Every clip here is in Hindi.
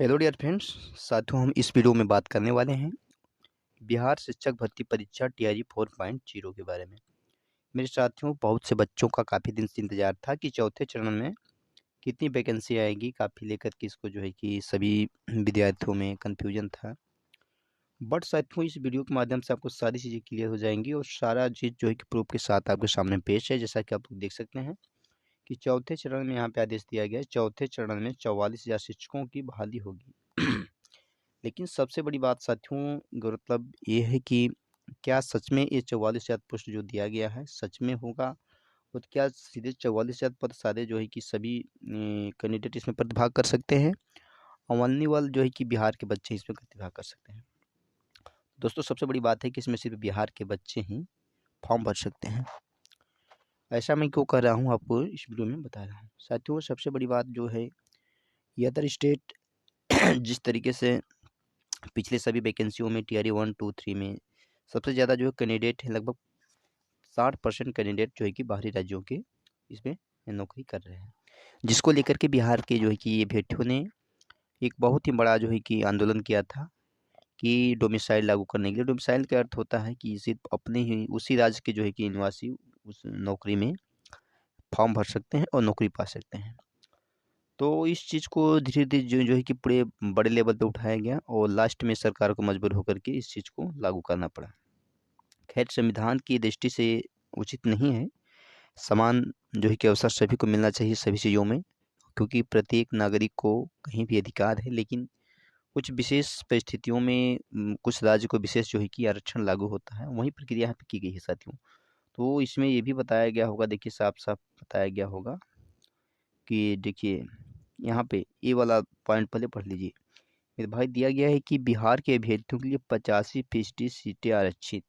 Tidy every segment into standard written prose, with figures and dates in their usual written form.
Hello dear friends. साथियों, हम इस वीडियो में बात करने वाले हैं बिहार शिक्षक भर्ती परीक्षा टीआरई 4.0 के बारे में। मेरे साथियों, बहुत से बच्चों का काफ़ी दिन से इंतजार था कि चौथे चरण में कितनी वैकेंसी आएगी। काफ़ी लेकर के इसको जो है कि सभी विद्यार्थियों में कन्फ्यूजन था। बट साथियों, इस वीडियो के माध्यम से आपको सारी चीज़ें क्लियर हो जाएंगी और सारा चीज़ जो है कि प्रूफ के साथ आपके सामने पेश है। जैसा कि आप लोग देख सकते हैं कि चौथे चरण में यहाँ पे आदेश दिया गया है, चौथे चरण में 44,000 शिक्षकों की बहाली होगी। लेकिन सबसे बड़ी बात साथियों मतलब ये है कि क्या सच में ये 44,000 पोस्ट जो दिया गया है सच में होगा, और क्या सीधे 44,000 पद सारे जो है कि सभी कैंडिडेट इसमें प्रतिभाग कर सकते हैं, ओनली वाल जो है कि बिहार के बच्चे इसमें प्रतिभाग कर सकते हैं। दोस्तों, सबसे बड़ी बात है कि इसमें सिर्फ बिहार के बच्चे ही फॉर्म भर सकते हैं। ऐसा मैं क्यों कर रहा हूँ आपको इस वीडियो में बता रहा हूँ। साथियों, सबसे बड़ी बात जो है ये अदर स्टेट जिस तरीके से पिछले सभी वैकेंसियों में टीआरई 1, 2, 3 में सबसे ज़्यादा जो है कैंडिडेट है, लगभग 60% कैंडिडेट जो है कि बाहरी राज्यों के इसमें नौकरी कर रहे हैं, जिसको लेकर के बिहार के जो है कि ये अभ्यर्थियों ने एक बहुत ही बड़ा जो है कि आंदोलन किया था कि डोमिसाइल लागू करने के लिए। डोमिसाइल का अर्थ होता है कि सिर्फ अपने ही उसी राज्य के जो है कि निवासी उस नौकरी में फॉर्म भर सकते हैं और नौकरी पा सकते हैं। तो इस चीज़ को धीरे धीरे जो है कि पूरे बड़े लेवल पे उठाया गया और लास्ट में सरकार को मजबूर होकर के इस चीज़ को लागू करना पड़ा। खैर, संविधान की दृष्टि से उचित नहीं है। समान जो है कि अवसर सभी को मिलना चाहिए सभी चीज़ों में, क्योंकि प्रत्येक नागरिक को कहीं भी अधिकार है। लेकिन कुछ विशेष परिस्थितियों में कुछ राज्य को विशेष जो है कि आरक्षण लागू होता है। वही प्रक्रिया यहाँ पे की गई है साथियों। तो इसमें ये भी बताया गया होगा, देखिए साफ साफ बताया गया होगा कि देखिए यहाँ पे ये वाला पॉइंट पहले पढ़ लीजिए। मेरे भाई, दिया गया है कि बिहार के अभ्यर्थियों के लिए 85% सीटें आरक्षित।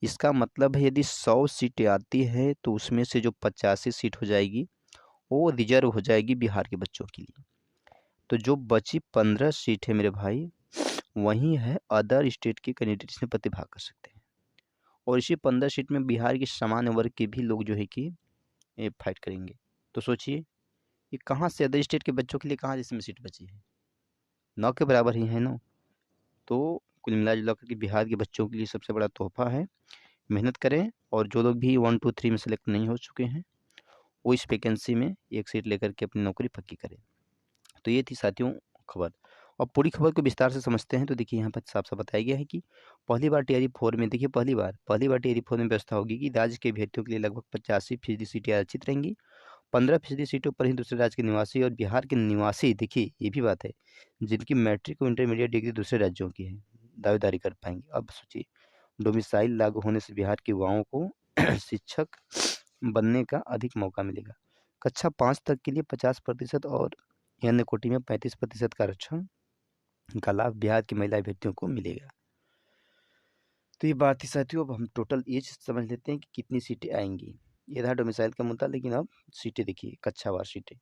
इसका मतलब है यदि 100 सीटें आती है तो उसमें से जो 85 सीट हो जाएगी वो रिजर्व हो जाएगी बिहार के बच्चों के लिए। तो जो बची 15 सीट है मेरे भाई, वही है अदर स्टेट के कैंडिडेट इसमें प्रतिभाग कर सकते हैं। और इसी 15 सीट में बिहार के सामान्य वर्ग के भी लोग जो है कि फाइट करेंगे। तो सोचिए, ये कहाँ से अदर स्टेट के बच्चों के लिए कहाँ इसमें सीट बची है? 9 के बराबर ही है ना। तो कुल मिला जुला करके बिहार के बच्चों के लिए सबसे बड़ा तोहफा है। मेहनत करें, और जो लोग भी 1, 2, 3 में सेलेक्ट नहीं हो चुके हैं वो इस वैकेंसी में एक सीट लेकर के अपनी नौकरी पक्की करें। तो ये थी साथियों खबर। और पूरी खबर को विस्तार से समझते हैं तो देखिए यहाँ पर साफ साफ बताया गया है कि पहली बार टीआरई 4 में, देखिए पहली बार टीआरई 4 में व्यवस्था होगी कि राज्य के अभ्यर्थियों के लिए लगभग 85% सीटें आरक्षित रहेंगी। 15% सीटों पर ही दूसरे राज्य के निवासी और बिहार के निवासी, देखिए ये भी बात है, जिनकी मैट्रिक और इंटरमीडिएट डिग्री दूसरे राज्यों की है, दावेदारी कर पाएंगे। अब सोचिए, डोमिसाइल लागू होने से बिहार के युवाओं को शिक्षक बनने का अधिक मौका मिलेगा। कक्षा 5 तक के लिए 50% और अन्य कोटि में 35% का आरक्षण का लाभ बिहार की महिला अभ्यर्थियों को मिलेगा। तो ये बात थी साथियों। अब हम टोटल एज समझ लेते हैं कि कितनी सीटें आएंगी। ये था डोमिसाइल का मुद्दा। लेकिन अब सीटें देखिए, कक्षावार सीटें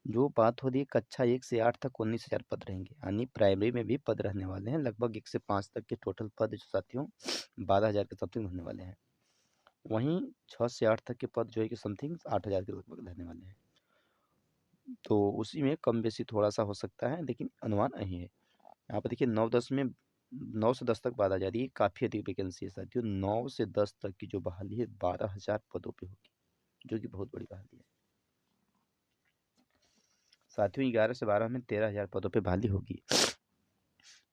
जो बात हो रही है, कक्षा 1 से 8 तक 19,000 पद रहेंगे, यानी प्राइमरी में भी पद रहने वाले हैं। लगभग 1 से 5 तक के टोटल पद जो साथियों 12,000 के समथिंग होने वाले हैं। वहीं 6 से 8 तक के पद जो है कि समथिंग 8,000 के लगभग रहने वाले हैं। तो उसी में कम बेसी थोड़ा सा हो सकता है, लेकिन अनुमान यही है। यहाँ पर देखिए 9-10 में 9 से 10 तक बात आ जा रही है। काफ़ी अधिक वैकेंसी है साथियों। 9 से 10 तक की जो बहाली है 12,000 पदों पे होगी, जो कि बहुत बड़ी बहाली है साथियों। 11 से 12 में 13,000 पदों पे बहाली होगी।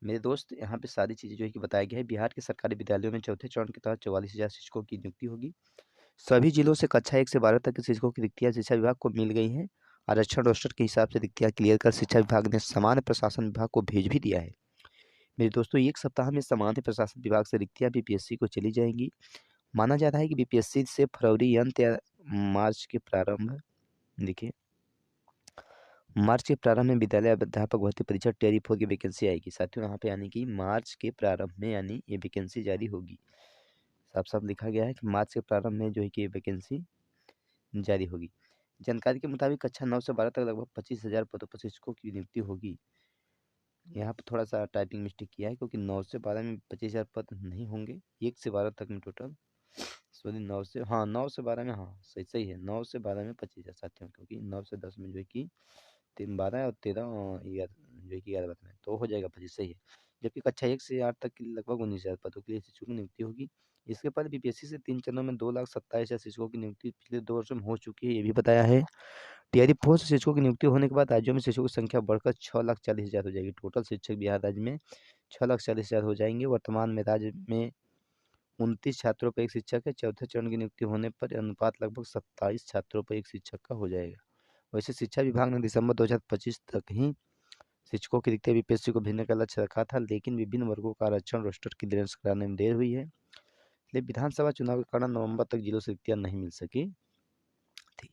मेरे दोस्त, यहाँ पे सारी चीज़ें जो है कि बताया गया है। बिहार के सरकारी विद्यालयों में चौथे चरण के तहत 44,000 शिक्षकों की नियुक्ति होगी। सभी जिलों से कक्षा 1 से 12 तक के शिक्षकों की रिक्तियाँ शिक्षा विभाग को मिल गई हैं। आरक्षण रोस्टर के हिसाब से रिक्तियाँ क्लियर कर शिक्षा विभाग ने सामान्य प्रशासन विभाग को भेज भी दिया है। मेरे दोस्तों, एक सप्ताह में सामान्य प्रशासन विभाग से रिक्तियाँ बीपीएससी को चली जाएंगी। माना जा रहा है कि बीपीएससी से फरवरी अंत या मार्च के प्रारंभ, देखिए मार्च के प्रारंभ में विद्यालय अध्यापक भर्ती परीक्षा टीआरई 4 की वैकेंसी आएगी साथियों। यहाँ पे यानी कि मार्च के प्रारंभ में यानी ये वैकेंसी जारी होगी। साफ साफ लिखा गया है कि मार्च के प्रारंभ में जो है कि ये वैकेंसी जारी होगी। जानकारी के मुताबिक कक्षा 9 से 12 तक लगभग 25,000 पदों पर शिक्षकों की नियुक्ति होगी। यहाँ पर थोड़ा सा टाइपिंग मिस्टेक किया है, क्योंकि 9 से 12 में 25,000 पद नहीं होंगे। 1 से 12 तक में टोटल, सॉरी 9 से, हाँ 9 से 12 में, हाँ सही सही है, 9 से 12 में 25,000 साथियों, क्योंकि 9 से 10 में जो है कि 12 और 13 जो कि 11 में तो हो जाएगा 25 सही है। जबकि कक्षा 1 से 8 तक के लिए लगभग 19,000 पदों के लिए शिक्षकों की नियुक्ति होगी। इसके पहले बीपीएससी से 3 चरणों में 2,27,000 शिक्षकों की नियुक्ति पिछले 2 वर्षों में हो चुकी है, ये भी बताया है। टीआरई 4 से शिक्षकों की नियुक्ति होने के बाद राज्यों में शिक्षकों की संख्या बढ़कर 6,40,000 हो जाएगी। टोटल शिक्षक बिहार राज्य में 6,40,000 हो जाएंगे। वर्तमान में राज्य में 29 छात्रों पर एक शिक्षक है। चौथे चरण की नियुक्ति होने पर अनुपात लगभग 27 छात्रों पर एक शिक्षक का हो जाएगा। वैसे शिक्षा विभाग ने दिसंबर 2025 तक ही शिक्षकों की रिक्तियां बीपीएससी को भेजने का लक्ष्य रखा था, लेकिन विभिन्न वर्गों का आरक्षण रोस्टर क्लियरेंस कराने में देर हुई है, इसलिए विधानसभा चुनाव के कारण नवंबर तक जिलों से रिक्तियां नहीं मिल सकी थी।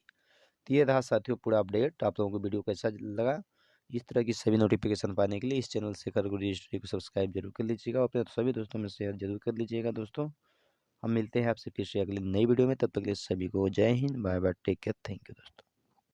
तो ये रहा साथियों पूरा अपडेट। आप लोगों को वीडियो कैसा लगा? इस तरह की सभी नोटिफिकेशन पाने के लिए इस चैनल शेखर गुरु रजिस्ट्री को सब्सक्राइब जरूर कर लीजिएगा और अपने सभी दोस्तों में शेयर जरूर कर लीजिएगा। दोस्तों हम मिलते हैं आपसे फिर से अगली नई वीडियो में, तब तक के लिए सभी को Jai Hind, bye bye, take care, thank you दोस्तों।